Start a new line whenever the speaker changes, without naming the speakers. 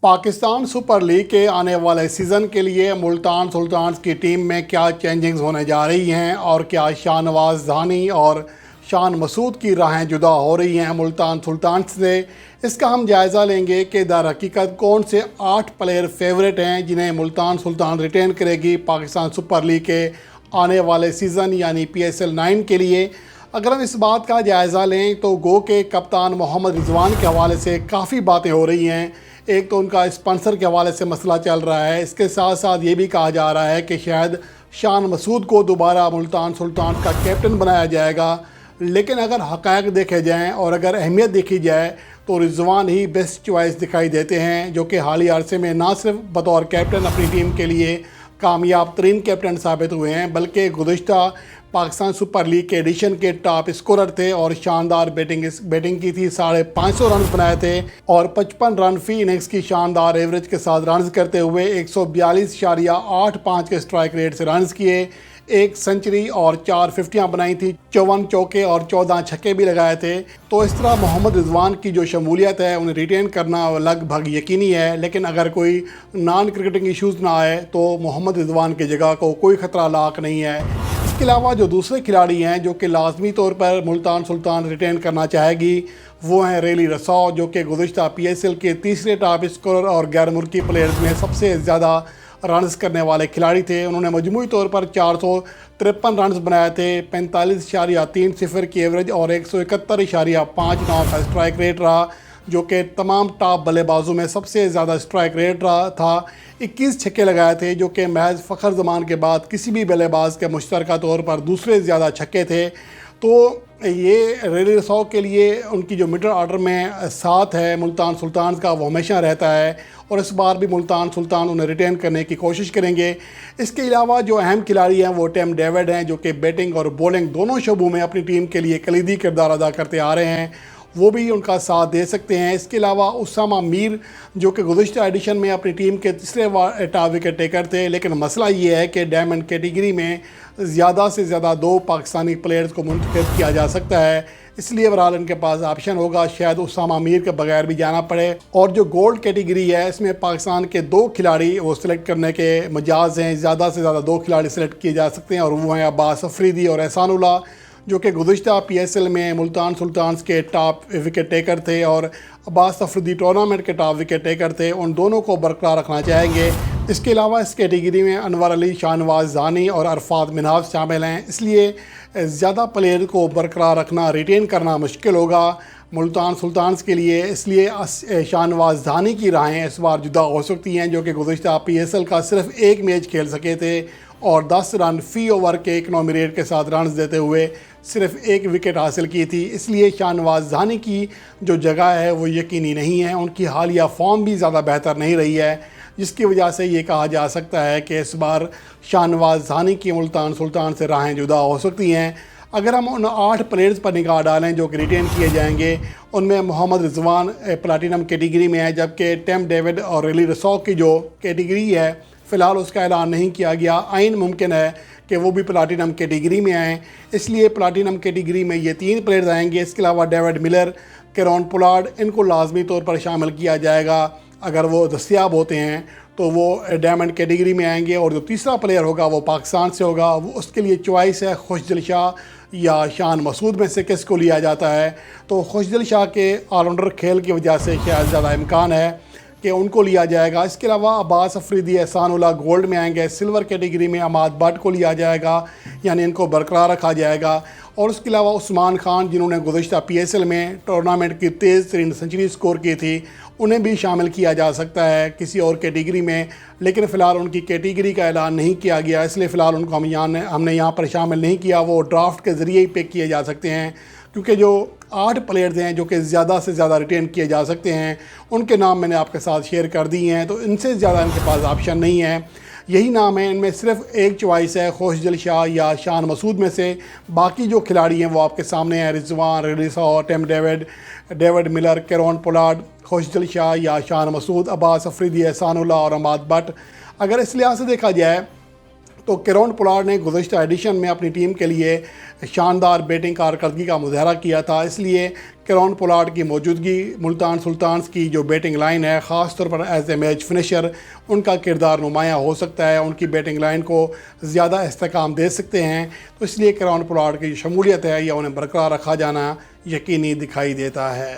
Pakistan super league کے آنے والے سیزن کے لیے ملتان سلطانز کی ٹیم میں کیا چینجنگز ہونے جا رہی ہیں اور کیا شاہ نواز دھانی اور شان مسعود کی راہیں جدا ہو رہی ہیں ملتان سلطانز سے، اس کا ہم جائزہ لیں گے کہ در حقیقت کون سے 8 پلیئر فیورٹ ہیں جنہیں ملتان سلطان ریٹین کرے گی پاکستان سپر لیگ کے آنے والے سیزن یعنی PSL 9 کے لیے۔ اگر ہم اس بات کا جائزہ لیں تو گو کے کپتان محمد رضوان کے حوالے سے کافی باتیں ہو رہی ہیں۔ ایک تو ان کا اسپانسر کے حوالے سے مسئلہ چل رہا ہے، اس کے ساتھ ساتھ یہ بھی کہا جا رہا ہے کہ شاید شان مسعود کو دوبارہ ملتان سلطان کا کیپٹن بنایا جائے گا، لیکن اگر حقائق دیکھے جائیں اور اگر اہمیت دیکھی جائے تو رضوان ہی بیسٹ چوائس دکھائی دیتے ہیں، جو کہ حالیہ عرصے میں نہ صرف بطور کیپٹن اپنی ٹیم کے لیے کامیاب ترین کیپٹن ثابت ہوئے ہیں، بلکہ گزشتہ پاکستان سپر لیگ کے ایڈیشن کے ٹاپ اسکورر تھے اور شاندار بیٹنگ کی تھی۔ 550 رنز بنائے تھے اور 55 رن فی اننگز کی شاندار ایوریج کے ساتھ رنز کرتے ہوئے 142.85 کے اسٹرائک ریٹ سے رنز کیے، 1 سنچری اور 4 50 بنائی تھی، 54 چوکے اور 14 چھکے بھی لگائے تھے۔ تو اس طرح محمد رضوان کی جو شمولیت ہے انہیں ریٹین کرنا لگ بھگ یقینی ہے، لیکن اگر کوئی نان کرکٹنگ ایشوز نہ آئے تو محمد رضوان کی جگہ کو کوئی خطرہ لاحق نہیں ہے۔ اس کے علاوہ جو دوسرے کھلاڑی ہیں جو کہ لازمی طور پر ملتان سلطان ریٹین کرنا چاہے گی وہ ہیں ریلی رساؤ، جو کہ گزشتہ PSL کے تیسرے ٹاپ اسکورر اور غیر ملکی پلیئرز میں سب سے زیادہ رنز کرنے والے کھلاڑی تھے۔ انہوں نے مجموعی طور پر 453 رنز بنائے تھے، 45.30 کی ایوریج اور 171.59 کا اسٹرائک ریٹ رہا، جو کہ تمام ٹاپ بلے بازوں میں سب سے زیادہ اسٹرائک ریٹ رہا تھا۔ 21 چھکے لگائے تھے، جو کہ محض فخر زمان کے بعد کسی بھی بلے باز کے مشترکہ طور پر دوسرے زیادہ چھکے تھے۔ تو یہ ریلی رساؤ کے لیے ان کی جو مڈل آرڈر میں ساتھ ہے ملتان سلطانز کا وہ ہمیشہ رہتا ہے، اور اس بار بھی ملتان سلطان انہیں ریٹین کرنے کی کوشش کریں گے۔ اس کے علاوہ جو اہم کھلاڑی ہیں وہ ٹیم ڈیوڈ ہیں، جو کہ بیٹنگ اور بولنگ دونوں شعبوں میں اپنی ٹیم کے لیے کلیدی کردار ادا کرتے آ رہے ہیں، وہ بھی ان کا ساتھ دے سکتے ہیں۔ اس کے علاوہ اسامہ میر، جو کہ گزشتہ ایڈیشن میں اپنی ٹیم کے تیسرے ٹاپ وکٹ ٹیکر تھے، لیکن مسئلہ یہ ہے کہ ڈائمنڈ کیٹیگری میں زیادہ سے زیادہ 2 پاکستانی پلیئرز کو منتخب کیا جا سکتا ہے، اس لیے بہرحال ان کے پاس آپشن ہوگا، شاید اسامہ میر کے بغیر بھی جانا پڑے۔ اور جو گولڈ کیٹیگری ہے اس میں پاکستان کے 2 کھلاڑی وہ سلیکٹ کرنے کے مجاز ہیں، زیادہ سے زیادہ 2 کھلاڑی سلیکٹ کیے جا سکتے ہیں، اور وہ ہیں عباس افریدی اور احسان اللہ، جو کہ گزشتہ PSL میں ملتان سلطانز کے ٹاپ وکٹ ٹیکر تھے اور عباس افریدی ٹورنامنٹ کے ٹاپ وکٹ ٹیکر تھے۔ ان دونوں کو برقرار رکھنا چاہیں گے۔ اس کے علاوہ اس کیٹیگری میں انور علی، شاہ نواز دھانی اور عرفات منہاس شامل ہیں، اس لیے زیادہ پلیئر کو برقرار رکھنا، ریٹین کرنا مشکل ہوگا ملتان سلطانز کے لیے۔ اس لیے شاہ نواز دھانی کی راہیں اس بار جدا ہو سکتی ہیں، جو کہ گزشتہ PSL کا صرف 1 میچ کھیل سکے تھے اور 10 رن فی اوور کے اکنامی ریٹ کے ساتھ رنز دیتے ہوئے صرف 1 وکٹ حاصل کی تھی۔ اس لیے شاہ نواز دھانی کی جو جگہ ہے وہ یقینی نہیں ہے، ان کی حالیہ فارم بھی زیادہ بہتر نہیں رہی ہے، جس کی وجہ سے یہ کہا جا سکتا ہے کہ اس بار شاہ نواز دھانی کی ملتان سلطان سے راہیں جدا ہو سکتی ہیں۔ اگر ہم ان 8 پلیئرز پر نگاہ ڈالیں جو کہ ریٹین کیے جائیں گے، ان میں محمد رضوان پلاٹینم کیٹیگری میں ہے، جبکہ ٹیم ڈیوڈ اور ریلی رساؤ کی جو کیٹیگری ہے فی الحال اس کا اعلان نہیں کیا گیا، عین ممکن ہے کہ وہ بھی پلاٹینم کیٹیگری میں آئیں، اس لیے پلاٹینم کیٹیگری میں یہ 3 پلیئرز آئیں گے۔ اس کے علاوہ ڈیوڈ ملر، کیرون پولارڈ، ان کو لازمی طور پر شامل کیا جائے گا، اگر وہ دستیاب ہوتے ہیں تو وہ ڈائمنڈ کیٹیگری میں آئیں گے، اور جو تیسرا پلیئر ہوگا وہ پاکستان سے ہوگا، وہ اس کے لیے چوائس ہے خوشدل شاہ یا شان مسعود میں سے کس کو لیا جاتا ہے۔ تو خوشدل شاہ کے آل راؤنڈر کھیل کی وجہ سے شاید زیادہ امکان ہے کہ ان کو لیا جائے گا۔ اس کے علاوہ عباس افریدی، احسان اللہ گولڈ میں آئیں گے، سلور کیٹیگری میں عماد بٹ کو لیا جائے گا، یعنی ان کو برقرار رکھا جائے گا۔ اور اس کے علاوہ عثمان خان، جنہوں نے گزشتہ PSL میں ٹورنامنٹ کی تیز ترین سنچری سکور کی تھی، انہیں بھی شامل کیا جا سکتا ہے کسی اور کیٹیگری میں، لیکن فی الحال ان کی کیٹیگری کا اعلان نہیں کیا گیا، اس لیے فی الحال ان کو ہم نے یہاں پر شامل نہیں کیا۔ وہ ڈرافٹ کے ذریعے ہی پک کیے جا سکتے ہیں، کیونکہ جو 8 پلیئرز ہیں جو کہ زیادہ سے زیادہ ریٹین کیے جا سکتے ہیں، ان کے نام میں نے آپ کے ساتھ شیئر کر دی ہیں، تو ان سے زیادہ ان کے پاس آپشن نہیں ہے۔ یہی نام ہے، ان میں صرف ایک چوائس ہے خوشدل شاہ یا شان مسعود میں سے، باقی جو کھلاڑی ہیں وہ آپ کے سامنے ہیں، Rizwan, Rilee Rossouw, Tim David Miller, Kieron Pollard, Khushdil Shah یا شان مسعود، عباس افریدی، احسان اللہ اور عماد بٹ۔ اگر اس لحاظ سے دیکھا جائے تو کیرون پولارڈ نے گزشتہ ایڈیشن میں اپنی ٹیم کے لیے شاندار بیٹنگ کارکردگی کا مظاہرہ کیا تھا، اس لیے کیرون پولارڈ کی موجودگی ملتان سلطانز کی جو بیٹنگ لائن ہے، خاص طور پر ایز اے میچ فنشر ان کا کردار نمایاں ہو سکتا ہے، ان کی بیٹنگ لائن کو زیادہ استحکام دے سکتے ہیں، تو اس لیے کیرون پولارڈ کی جو شمولیت ہے یا انہیں برقرار رکھا جانا یقینی دکھائی دیتا ہے۔